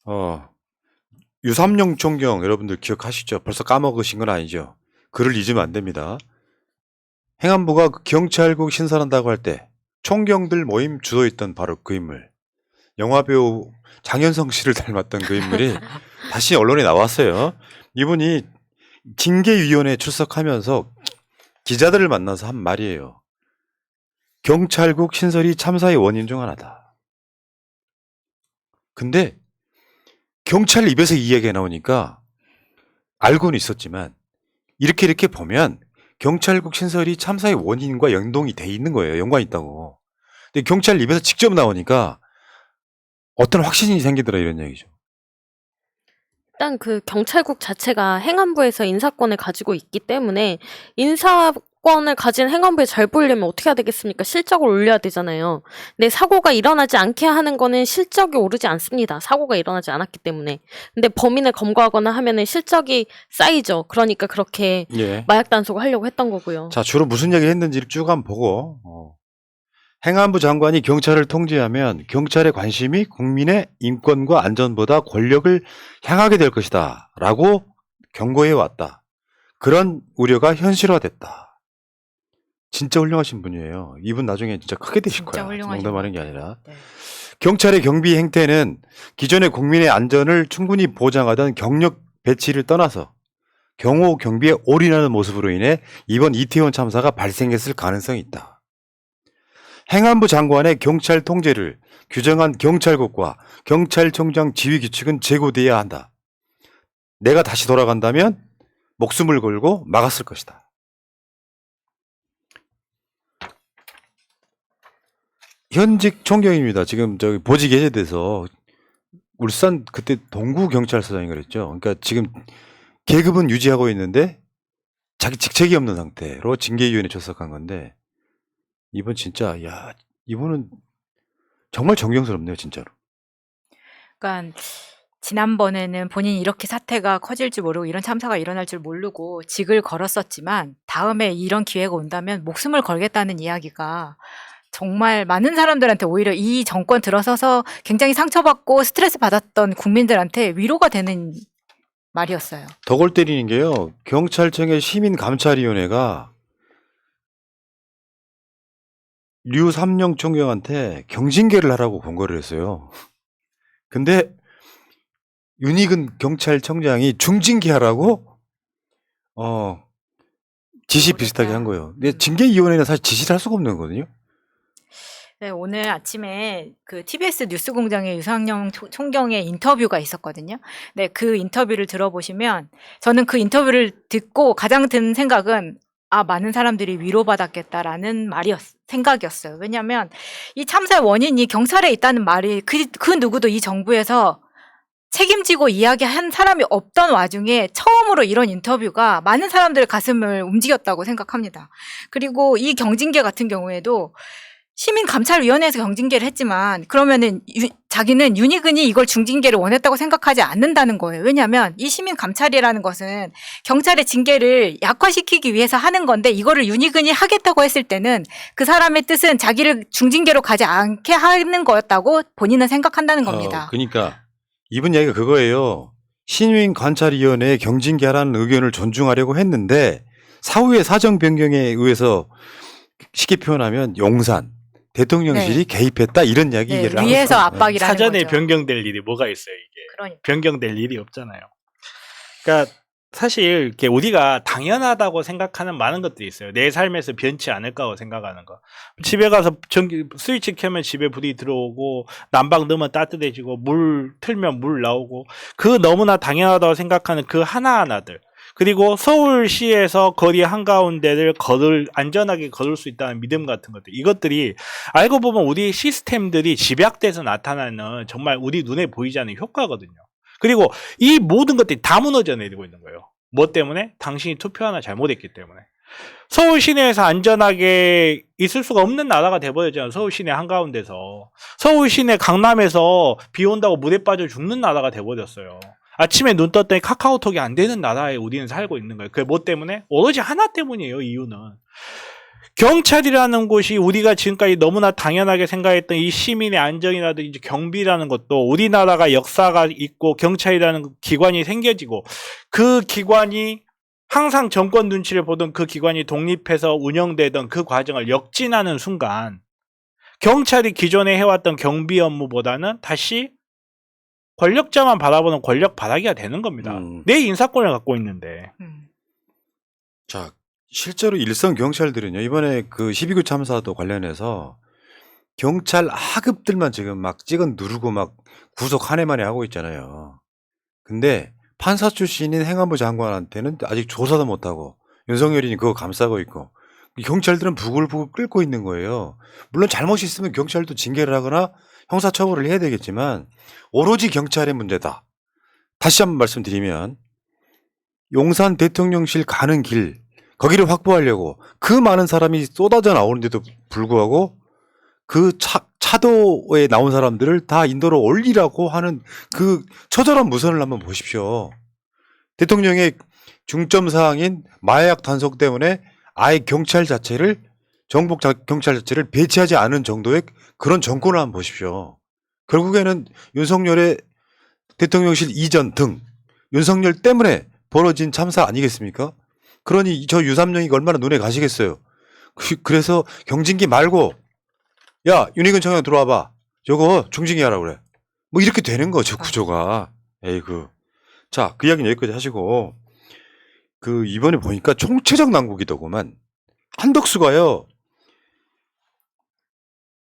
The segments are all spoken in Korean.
어, 유삼룡 총경 여러분들 기억하시죠? 벌써 까먹으신 건 아니죠? 그를 잊으면 안 됩니다. 행안부가 그 경찰국 신설한다고 할 때 총경들 모임 주도했던 바로 그 인물. 영화배우 장현성 씨를 닮았던 그 인물이 다시 언론에 나왔어요. 이분이 징계위원회에 출석하면서 기자들을 만나서 한 말이에요. 경찰국 신설이 참사의 원인 중 하나다. 근데 경찰 입에서 이 이야기가 나오니까 알고는 있었지만 이렇게 보면 경찰국 신설이 참사의 원인과 연동이 돼 있는 거예요. 연관이 있다고. 근데 경찰 입에서 직접 나오니까 어떤 확신이 생기더라 이런 얘기죠. 일단 그 경찰국 자체가 행안부에서 인사권을 가지고 있기 때문에 인사권을 가진 행안부에 잘 보이려면 어떻게 해야 되겠습니까? 실적을 올려야 되잖아요. 근데 사고가 일어나지 않게 하는 거는 실적이 오르지 않습니다. 사고가 일어나지 않았기 때문에. 근데 범인을 검거하거나 하면은 실적이 쌓이죠. 그러니까 그렇게 예. 마약 단속을 하려고 했던 거고요. 자, 주로 무슨 얘기를 했는지를 쭉 한번 보고 행안부 장관이 경찰을 통제하면 경찰의 관심이 국민의 인권과 안전보다 권력을 향하게 될 것이다 라고 경고해 왔다. 그런 우려가 현실화됐다. 진짜 훌륭하신 분이에요. 이분 나중에 진짜 크게 되실 진짜 거야. 훌륭하신 농담하는 게 것 아니라. 네. 경찰의 경비 행태는 기존의 국민의 안전을 충분히 보장하던 경력 배치를 떠나서 경호 경비에 올인하는 모습으로 인해 이번 이태원 참사가 발생했을 가능성이 있다. 행안부 장관의 경찰 통제를 규정한 경찰국과 경찰청장 지휘 규칙은 제고돼야 한다. 내가 다시 돌아간다면 목숨을 걸고 막았을 것이다. 현직 총경입니다. 지금 저기 보직 해제돼서 울산 그때 동구경찰서장이 그랬죠. 그러니까 지금 계급은 유지하고 있는데 자기 직책이 없는 상태로 징계위원회에 출석한 건데 이분 진짜 야 이분은 정말 존경스럽네요 진짜로. 그러니까 지난번에는 본인이 이렇게 사태가 커질 줄 모르고 이런 참사가 일어날 줄 모르고 직을 걸었었지만 다음에 이런 기회가 온다면 목숨을 걸겠다는 이야기가 정말 많은 사람들한테 오히려 이 정권 들어서서 굉장히 상처받고 스트레스 받았던 국민들한테 위로가 되는 말이었어요. 더 골 때리는 게요. 경찰청의 시민감찰위원회가 류삼룡 총경한테 경징계를 하라고 권고를 했어요. 근데 윤익은 경찰청장이 중징계하라고 지시 비슷하게 한 거예요. 근데 징계위원회는 사실 지시를 할 수가 없는 거거든요. 네, 오늘 아침에 그 TBS 뉴스공장의 유상영 총경의 인터뷰가 있었거든요. 네, 그 인터뷰를 들어보시면 저는 그 인터뷰를 듣고 가장 든 생각은 많은 사람들이 위로받았겠다라는 생각이었어요. 왜냐하면 이 참사의 원인이 경찰에 있다는 말이 그 누구도 이 정부에서 책임지고 이야기한 사람이 없던 와중에 처음으로 이런 인터뷰가 많은 사람들의 가슴을 움직였다고 생각합니다. 그리고 이 경징계 같은 경우에도 시민감찰위원회에서 경징계를 했지만 그러면은 자기는 윤희근이 이걸 중징계를 원했다고 생각하지 않는다는 거예요. 왜냐하면 이 시민감찰이라는 것은 경찰의 징계를 약화시키기 위해서 하는 건데 이거를 윤희근이 하겠다고 했을 때는 그 사람의 뜻은 자기를 중징계로 가지 않게 하는 거였다고 본인은 생각한다는 겁니다. 그러니까 이분 얘기가 그거예요. 시민관찰위원회에 경징계하라는 의견을 존중하려고 했는데 사후에 사정 변경에 의해서 쉽게 표현하면 용산 대통령실이 개입했다 이런 이야기를 네, 위에서 압박이라는 사전에 거죠. 변경될 일이 뭐가 있어요 이게. 그러니까. 변경될 일이 없잖아요. 그러니까 사실 이렇게 우리가 당연하다고 생각하는 많은 것들이 있어요. 내 삶에서 변치 않을 거라고 생각하는 거. 집에 가서 전기 스위치 켜면 집에 불이 들어오고 난방 넣으면 따뜻해지고 물 틀면 물 나오고 그 너무나 당연하다고 생각하는 그 하나하나들. 그리고 서울시에서 거리 한가운데를 안전하게 걸을 수 있다는 믿음 같은 것들. 이것들이 알고 보면 우리 시스템들이 집약돼서 나타나는 정말 우리 눈에 보이지 않는 효과거든요. 그리고 이 모든 것들이 다 무너져 내리고 있는 거예요. 뭐 때문에? 당신이 투표 하나 잘못했기 때문에. 서울 시내에서 안전하게 있을 수가 없는 나라가 돼버렸잖아요. 서울 시내 한가운데서. 서울 시내 강남에서 비 온다고 물에 빠져 죽는 나라가 돼버렸어요. 아침에 눈 떴더니 카카오톡이 안 되는 나라에 우리는 살고 있는 거예요. 그게 뭐 때문에? 오로지 하나 때문이에요. 이유는. 경찰이라는 곳이 우리가 지금까지 너무나 당연하게 생각했던 이 시민의 안정이라든지 경비라는 것도 우리나라가 역사가 있고 경찰이라는 기관이 생겨지고 그 기관이 항상 정권 눈치를 보던 그 기관이 독립해서 운영되던 그 과정을 역진하는 순간 경찰이 기존에 해왔던 경비 업무보다는 다시 권력자만 바라보는 권력 바라기가 되는 겁니다. 내 인사권을 갖고 있는데. 자, 실제로 일선 경찰들은요, 이번에 그 12구 참사도 관련해서 경찰 하급들만 지금 막 찍어 누르고 막 구속 한 해만에 하고 있잖아요. 근데 판사 출신인 행안부 장관한테는 아직 조사도 못하고 윤석열이 그거 감싸고 있고 경찰들은 부글부글 끓고 있는 거예요. 물론 잘못이 있으면 경찰도 징계를 하거나 형사처벌을 해야 되겠지만 오로지 경찰의 문제다. 다시 한번 말씀드리면 용산 대통령실 가는 길 거기를 확보하려고 그 많은 사람이 쏟아져 나오는데도 불구하고 그 차도에 나온 사람들을 다 인도로 올리라고 하는 그 처절한 무선을 한번 보십시오. 대통령의 중점 사항인 마약 단속 때문에 아예 경찰 자체를 정복 경찰 자체를 배치하지 않은 정도의 그런 정권을 한번 보십시오. 결국에는 윤석열의 대통령실 이전 등 윤석열 때문에 벌어진 참사 아니겠습니까? 그러니 저 유삼룡이 얼마나 눈에 가시겠어요. 그래서 경징기 말고 야 윤희근 청장 들어와봐. 저거 중징계 하라고 그래. 뭐 이렇게 되는 거죠 구조가. 에이그. 자, 그 이야기는 여기까지 하시고 그 이번에 보니까 총체적 난국이더구만. 한덕수가요.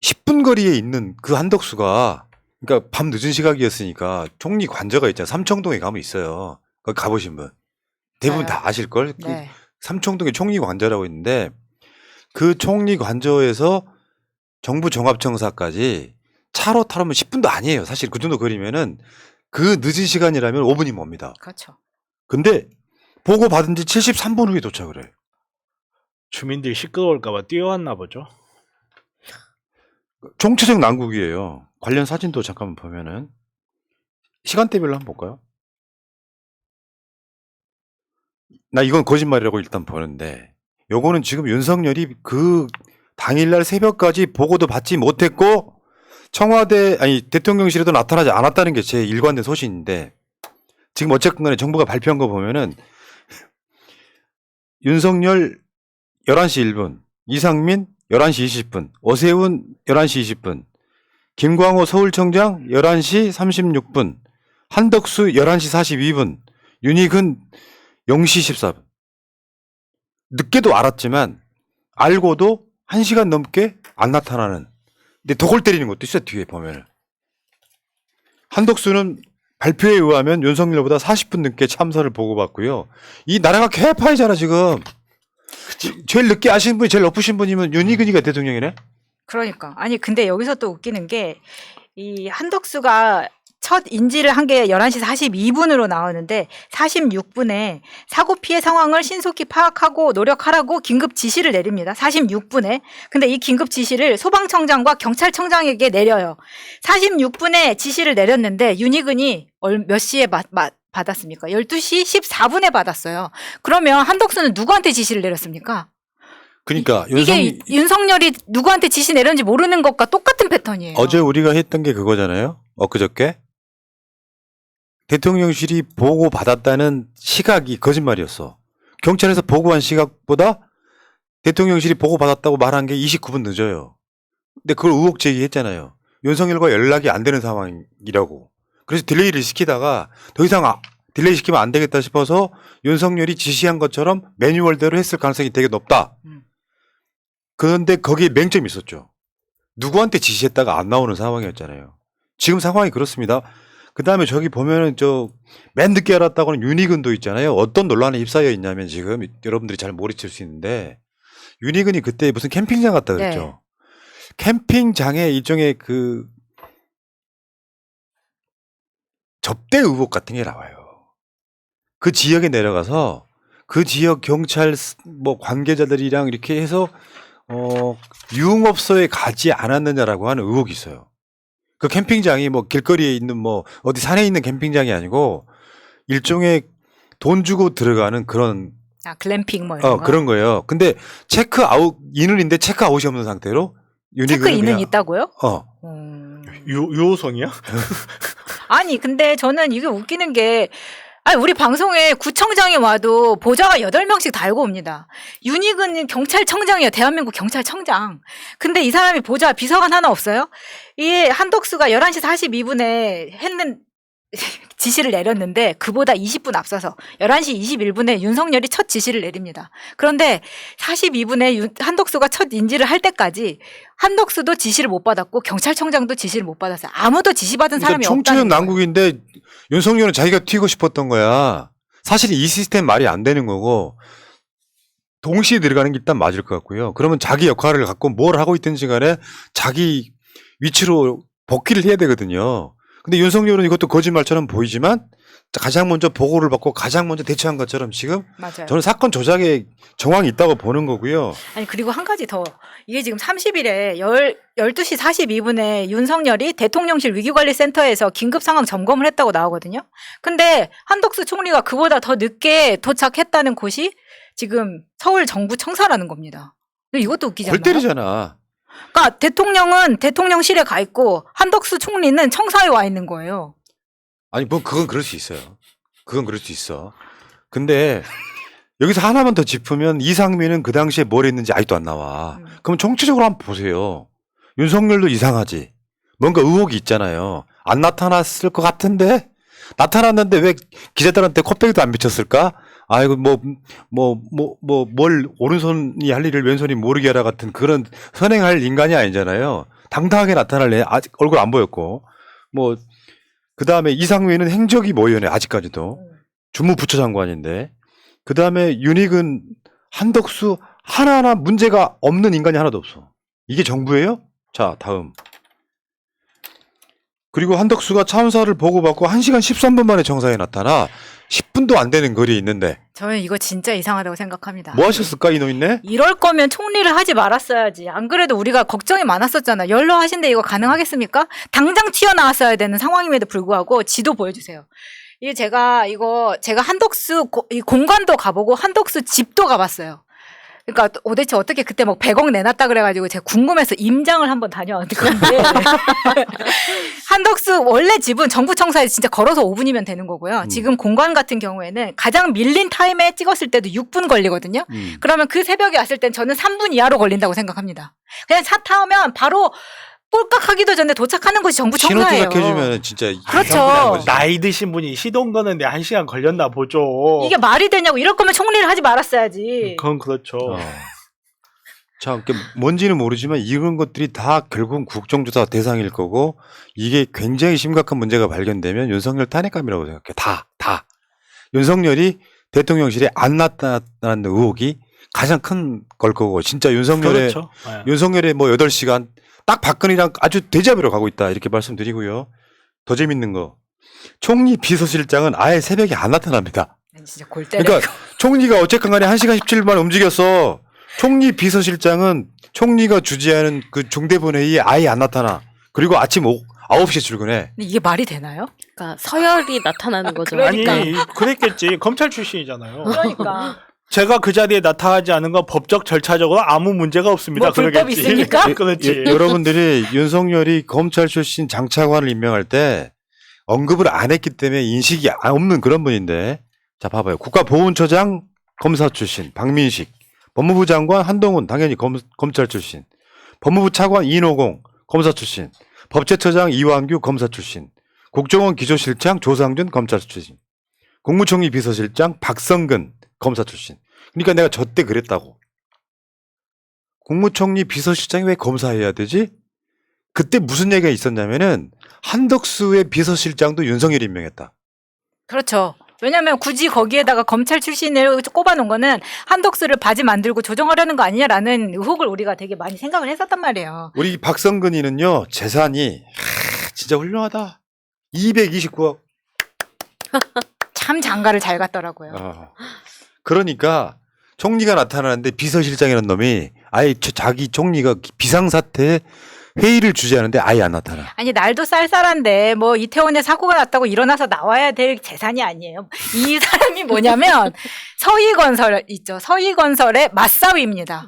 10분 거리에 있는 그 한덕수가 그러니까 밤 늦은 시각이었으니까 총리 관저가 있잖아요. 삼청동에 가면 있어요. 거기 가보신 분. 대부분 다 아실걸? 그 네. 삼청동에 총리 관저라고 있는데 그 총리 관저에서 정부 종합청사까지 차로 타려면 10분도 아니에요. 사실 그 정도 거리면은 그 늦은 시간이라면 5분이 멉니다. 그렇죠. 근데 보고 받은 지 73분 후에 도착을 해요. 주민들이 시끄러울까봐 뛰어왔나 보죠. 총체적 난국이에요. 관련 사진도 잠깐만 보면은 시간대별로 한번 볼까요? 나 이건 거짓말이라고 일단 보는데 요거는 지금 윤석열이 그 당일날 새벽까지 보고도 받지 못했고 청와대 아니 대통령실에도 나타나지 않았다는 게 제 일관된 소신인데 지금 어쨌든 간에 정부가 발표한 거 보면은 윤석열 11시 1분, 이상민 11시 20분, 오세훈 11시 20분, 김광호 서울청장 11시 36분, 한덕수 11시 42분, 윤희근 0시 14분. 늦게도 알았지만 알고도 1시간 넘게 안 나타나는. 근데 덕을 때리는 것도 있어요. 뒤에 보면은. 한덕수는 발표에 의하면 윤석열보다 40분 늦게 참사를 보고받고요. 이 나라가 개파이잖아 지금. 제일 늦게 아시는 분이 제일 높으신 분이면 윤희근이가 대통령이네. 그러니까 아니 근데 여기서 또 웃기는 게 이 한덕수가 첫 인지를 한 게 11시 42분으로 나오는데 46분에 사고 피해 상황을 신속히 파악하고 노력하라고 긴급 지시를 내립니다. 46분에. 근데 이 긴급 지시를 소방청장과 경찰청장에게 내려요. 46분에 지시를 내렸는데 윤희근이 몇 시에 받았습니까? 12시 14분에 받았어요. 그러면 한덕수는 누구한테 지시를 내렸습니까? 그러니까 이게 윤석열이 누구한테 지시 내렸는지 모르는 것과 똑같은 패턴이에요. 어제 우리가 했던 게 그거잖아요. 엊그저께 대통령실이 보고 받았다는 시각이 거짓말이었어. 경찰에서 보고한 시각보다 대통령실이 보고 받았다고 말한 게 29분 늦어요. 근데 그걸 의혹 제기했잖아요. 윤석열과 연락이 안 되는 상황이라고. 그래서 딜레이를 시키다가 더 이상 딜레이 시키면 안 되겠다 싶어서 윤석열이 지시한 것처럼 매뉴얼대로 했을 가능성이 되게 높다. 그런데 거기에 맹점이 있었죠. 누구한테 지시했다가 안 나오는 상황이었잖아요. 지금 상황이 그렇습니다. 그 다음에 저기 보면은 맨 늦게 알았다고는 윤희근도 있잖아요. 어떤 논란에 휩싸여 있냐면 지금 여러분들이 잘 모르실 수 있는데 윤희근이 그때 무슨 캠핑장 갔다 그랬죠. 네. 캠핑장에 일종의 그 접대 의혹 같은 게 나와요. 그 지역에 내려가서 그 지역 경찰 뭐 관계자들이랑 이렇게 해서 유흥업소에 가지 않았느냐라고 하는 의혹이 있어요. 그 캠핑장이 뭐 길거리에 있는 뭐 어디 산에 있는 캠핑장이 아니고 일종의 돈 주고 들어가는 그런 아, 글램핑 뭐 이런 거. 그런 거예요. 근데 체크 아웃 인은인데 체크 아웃이 없는 상태로 체크 유니크는 인은 그냥 있다고요? 유호성이야? 아니 근데 저는 이게 웃기는 게 아니 우리 방송에 구청장이 와도 보좌가 8명씩 달고 옵니다. 윤희근 경찰청장이에요. 대한민국 경찰청장. 근데 이 사람이 보좌 비서관 하나 없어요? 이 한덕수가 11시 42분에 지시를 내렸는데 그보다 20분 앞서서 11시 21분에 윤석열이 첫 지시를 내립니다. 그런데 42분에 한덕수가 첫 인지를 할 때까지 한덕수도 지시를 못 받았고 경찰청장도 지시를 못 받았어요. 아무도 지시받은 사람이 그러니까 없다는 총체적 거예요. 난국인데 윤석열은 자기가 튀고 싶었던 거야. 사실 이 시스템 말이 안 되는 거고 동시에 들어가는 게 일단 맞을 것 같고요. 그러면 자기 역할을 갖고 뭘 하고 있든지 간에 자기 위치로 복귀를 해야 되거든요. 근데 윤석열은 이것도 거짓말처럼 보이지만 가장 먼저 보고를 받고 가장 먼저 대처한 것처럼 지금 맞아요. 저는 사건 조작에 정황이 있다고 보는 거고요. 아니 그리고 한 가지 더 이게 지금 30일에 12시 42분에 윤석열이 대통령실 위기관리센터에서 긴급 상황 점검을 했다고 나오거든요. 근데 한덕수 총리가 그보다 더 늦게 도착했다는 곳이 지금 서울 정부 청사라는 겁니다. 근데 이것도 웃기지 골 않나요? 때리잖아. 그러니까 대통령은 대통령실에 가 있고 한덕수 총리는 청사에 와 있는 거예요. 아니 뭐 그건 그럴 수 있어요. 그건 그럴 수 있어. 근데 여기서 하나만 더 짚으면 이상민은 그 당시에 뭘 했는지 아직도 안 나와. 그럼 총체적으로 한번 보세요. 윤석열도 이상하지. 뭔가 의혹이 있잖아요. 안 나타났을 것 같은데 나타났는데 왜 기자들한테 콧배기도 안 비쳤을까? 아이고 뭘 오른손이 할 일을 왼손이 모르게 하라 같은 그런 선행할 인간이 아니잖아요. 당당하게 나타날래. 아직 얼굴 안 보였고 뭐 그 다음에 이상민은 행적이 모여네 아직까지도 주무부처장관인데 그 다음에 윤희근 한덕수 하나하나 문제가 없는 인간이 하나도 없어. 이게 정부예요? 자 다음. 그리고 한덕수가 참사를 보고받고 1시간 13분 만에 정상에 나타나 10분도 안 되는 거리에 있는데 저는 이거 진짜 이상하다고 생각합니다. 뭐 하셨을까 이 노인네? 이럴 거면 총리를 하지 말았어야지. 안 그래도 우리가 걱정이 많았었잖아. 연로하신데 이거 가능하겠습니까? 당장 튀어나왔어야 되는 상황임에도 불구하고 지도 보여주세요. 이게 제가 한덕수 이 공관도 가보고 한덕수 집도 가봤어요. 그러니까 도대체 어떻게 그때 막 100억 내놨다 그래가지고 제가 궁금해서 임장을 한번 다녀왔는데 한덕수 원래 집은 정부 청사에 진짜 걸어서 5분이면 되는 거고요. 지금 공관 같은 경우에는 가장 밀린 타임에 찍었을 때도 6분 걸리거든요. 그러면 그 새벽에 왔을 땐 저는 3분 이하로 걸린다고 생각합니다. 그냥 차 타면 바로 꼴깍하기도 전에 도착하는 곳이 정부 청사예요. 신호등락 해주면 진짜 그렇죠. 이상한 거지. 나이 드신 분이 시동 거는데 1시간 걸렸나 보죠. 이게 말이 되냐고. 이럴 거면 총리를 하지 말았어야지. 그건 그렇죠. 참 뭔지는 모르지만 이런 것들이 다 결국은 국정조사 대상일 거고 이게 굉장히 심각한 문제가 발견되면 윤석열 탄핵감이라고 생각해. 다. 윤석열이 대통령실에 안 나타나는 의혹이 가장 큰 걸 거고 진짜 윤석열의 그렇죠. 네. 윤석열의 뭐 8시간 딱 박근혜랑 아주 대자배로 가고 있다 이렇게 말씀드리고요. 더 재밌는 거 총리 비서실장은 아예 새벽에 안 나타납니다. 진짜 골 때려. 그러니까 총리가 어쨌건 간에 1시간 17분 움직였어. 총리 비서실장은 총리가 주재하는 그 중대본회의에 아예 안 나타나. 그리고 아침 9시에 출근해. 근데 이게 말이 되나요? 그러니까 서열이 나타나는 거죠. 그러니까. 아니 그랬겠지. 검찰 출신이잖아요. 그러니까. 제가 그 자리에 나타나지 않은 건 법적 절차적으로 아무 문제가 없습니다. 뭐 불법 그러겠지. 있습니까? 그렇지. 여러분들이 윤석열이 검찰 출신 장차관을 임명할 때 언급을 안 했기 때문에 인식이 없는 그런 분인데 자 봐봐요. 국가보훈처장 검사 출신 박민식, 법무부 장관 한동훈 당연히 검찰 출신, 법무부 차관 이노공 검사 출신, 법제처장 이완규 검사 출신, 국정원 기조실장 조상준 검찰 출신, 국무총리 비서실장 박성근 검사 출신. 그러니까 내가 저 때 그랬다고. 국무총리 비서실장이 왜 검사해야 되지? 그때 무슨 얘기가 있었냐면은 한덕수의 비서실장도 윤석열이 임명했다. 그렇죠. 왜냐하면 굳이 거기에다가 검찰 출신을 꼽아놓은 거는 한덕수를 바지 만들고 조정하려는 거 아니냐라는 의혹을 우리가 되게 많이 생각을 했었단 말이에요. 우리 박성근이는요 재산이 진짜 훌륭하다. 229억. 참 장가를 잘 갔더라고요. 그러니까 총리가 나타나는데 비서실장이라는 놈이 아예 자기 총리가 비상사태에 회의를 주재하는데 아예 안 나타나. 아니 날도 쌀쌀한데 뭐 이태원에 사고가 났다고 일어나서 나와야 될 재산이 아니에요. 이 사람이 뭐냐면 서희건설 있죠. 서희건설의 맞사위입니다.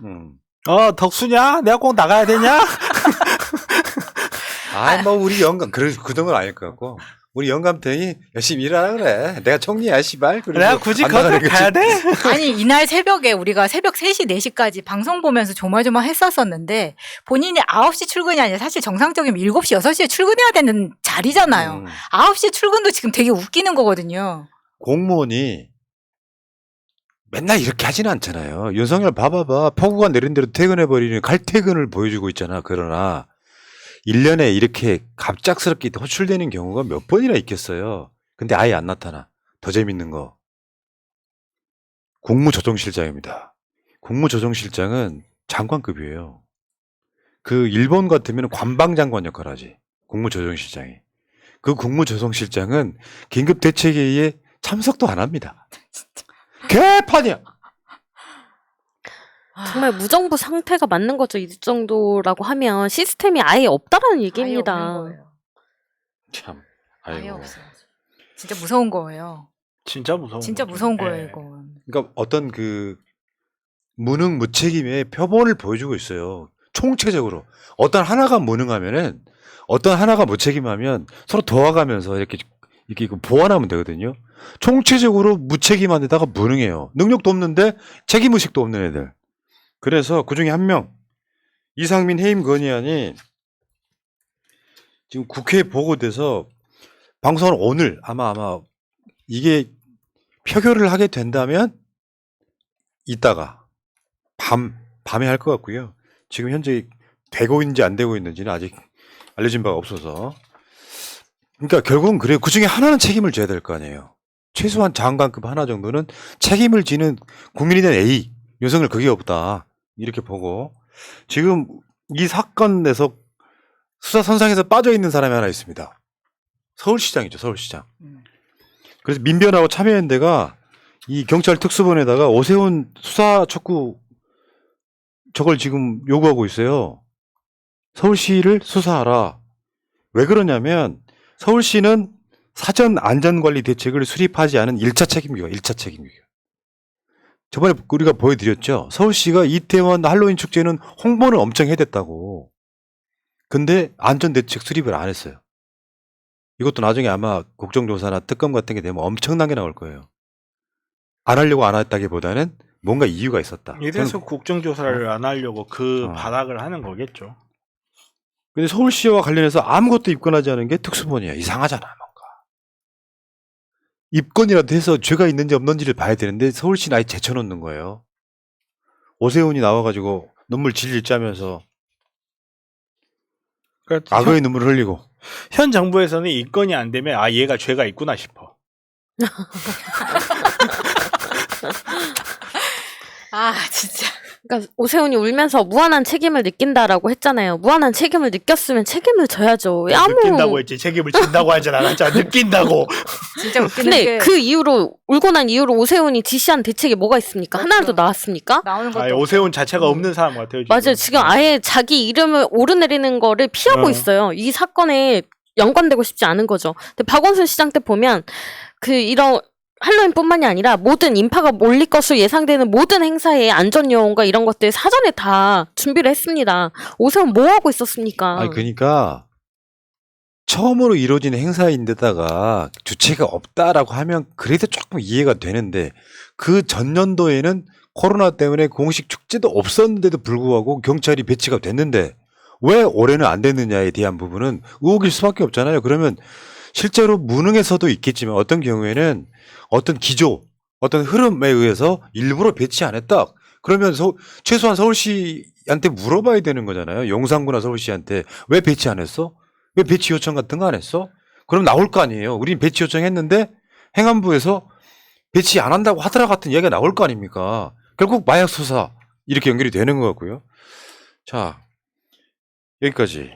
덕수냐? 내가 꼭 나가야 되냐? 뭐 우리 영감 그 정도는 아닐 것 같고 우리 영감탱이 열심히 일하라 그래. 내가 총리야 씨발. 그리고 내가 굳이 안 거기 나가는 가야 거지. 돼? 아니 이날 새벽에 우리가 새벽 3시 4시까지 방송 보면서 조마조마 했었었는데 본인이 9시 출근이 아니라 사실 정상적이면 7시 6시에 출근해야 되는 자리잖아요. 9시 출근도 지금 되게 웃기는 거거든요. 공무원이 맨날 이렇게 하지는 않잖아요. 윤석열 봐봐봐. 폭우가 내린 대로 퇴근해버리는 칼퇴근을 보여주고 있잖아. 그러나 1년에 이렇게 갑작스럽게 호출되는 경우가 몇 번이나 있겠어요. 근데 아예 안 나타나. 더 재밌는 거. 국무조정실장입니다. 국무조정실장은 장관급이에요. 그 일본 같으면 관방장관 역할 하지. 국무조정실장이. 그 국무조정실장은 긴급대책회의에 참석도 안 합니다. 개판이야. 정말 무정부 상태가 맞는 거죠. 이 정도라고 하면 시스템이 아예 없다라는 얘기입니다. 아예 없는 거예요. 참. 아예 아이고. 없어요. 진짜 무서운 거예요. 진짜 무서운 진짜 거죠. 무서운 거예요, 예. 이건. 그러니까 어떤 그 무능 무책임의 표본을 보여주고 있어요. 총체적으로 어떤 하나가 무능하면은 어떤 하나가 무책임하면 서로 도와가면서 이렇게 보완하면 되거든요. 총체적으로 무책임한 데다가 무능해요. 능력도 없는데 책임의식도 없는 애들. 그래서 그 중에 한 명 이상민 해임 건의안이 지금 국회에 보고돼서 방송은 오늘 아마 이게 표결을 하게 된다면 이따가 밤에 할 것 같고요. 지금 현재 되고 있는지 안 되고 있는지는 아직 알려진 바가 없어서. 그러니까 결국은 그래요. 그 중에 하나는 책임을 져야 될 거 아니에요. 최소한 장관급 하나 정도는 책임을 지는 국민이 된 A, 윤석열 그게 없다. 이렇게 보고. 지금 이 사건에서 수사 선상에서 빠져 있는 사람이 하나 있습니다. 서울시장이죠, 서울시장. 그래서 민변하고 참여연대가 이 경찰 특수본에다가 오세훈 수사 촉구 저걸 지금 요구하고 있어요. 서울시를 수사하라. 왜 그러냐면 서울시는 사전 안전관리 대책을 수립하지 않은 1차 책임기관, 1차 책임기관. 저번에 우리가 보여드렸죠. 서울시가 이태원 할로윈 축제는 홍보는 엄청 해댔다고. 근데 안전대책 수립을 안 했어요. 이것도 나중에 아마 국정조사나 특검 같은 게 되면 엄청나게 나올 거예요. 안 하려고 안 했다기보다는 뭔가 이유가 있었다. 이래서 국정조사를 안 하려고 그 발악을 하는 거겠죠. 근데 서울시와 관련해서 아무것도 입건하지 않은 게 특수본이야. 이상하잖아, 뭔가. 입건이라도 해서 죄가 있는지 없는지를 봐야 되는데 서울시는 아예 제쳐놓는 거예요. 오세훈이 나와가지고 눈물 질질 짜면서 그러니까 악어의 눈물을 흘리고. 현 정부에서는 입건이 안 되면 아 얘가 죄가 있구나 싶어. 아, 진짜. 그러니까 오세훈이 울면서 무한한 책임을 느낀다라고 했잖아요. 무한한 책임을 느꼈으면 책임을 져야죠. 왜 아무 느낀다고 했지. 책임을 진다고 하진 않았잖아. 느낀다고. 진짜 웃기는 근데 게 그 이후로 울고 난 이후로 오세훈이 지시한 대책이 뭐가 있습니까? 그렇죠. 하나라도 나왔습니까? 나오는 것도 아예 오세훈 자체가 없는 사람 같아요. 맞아요. 지금 아예 자기 이름을 오르내리는 거를 피하고 있어요. 이 사건에 연관되고 싶지 않은 거죠. 근데 박원순 시장 때 보면 이런 할로윈뿐만이 아니라 모든 인파가 몰릴 것으로 예상되는 모든 행사의 안전 요원과 이런 것들 사전에 다 준비를 했습니다. 오세훈 뭐 하고 있었습니까? 아니, 그러니까 처음으로 이루어진 행사인데다가 주체가 없다라고 하면 그래도 조금 이해가 되는데 그 전년도에는 코로나 때문에 공식 축제도 없었는데도 불구하고 경찰이 배치가 됐는데 왜 올해는 안 됐느냐에 대한 부분은 의혹일 수밖에 없잖아요. 그러면 실제로 무능해서도 있겠지만 어떤 경우에는 어떤 기조, 어떤 흐름에 의해서 일부러 배치 안 했다. 그러면 최소한 서울시한테 물어봐야 되는 거잖아요. 용산구나 서울시한테 왜 배치 안 했어? 왜 배치 요청 같은 거 안 했어? 그럼 나올 거 아니에요. 우린 배치 요청했는데 행안부에서 배치 안 한다고 하더라 같은 이야기가 나올 거 아닙니까? 결국 마약 수사 이렇게 연결이 되는 것 같고요. 자, 여기까지.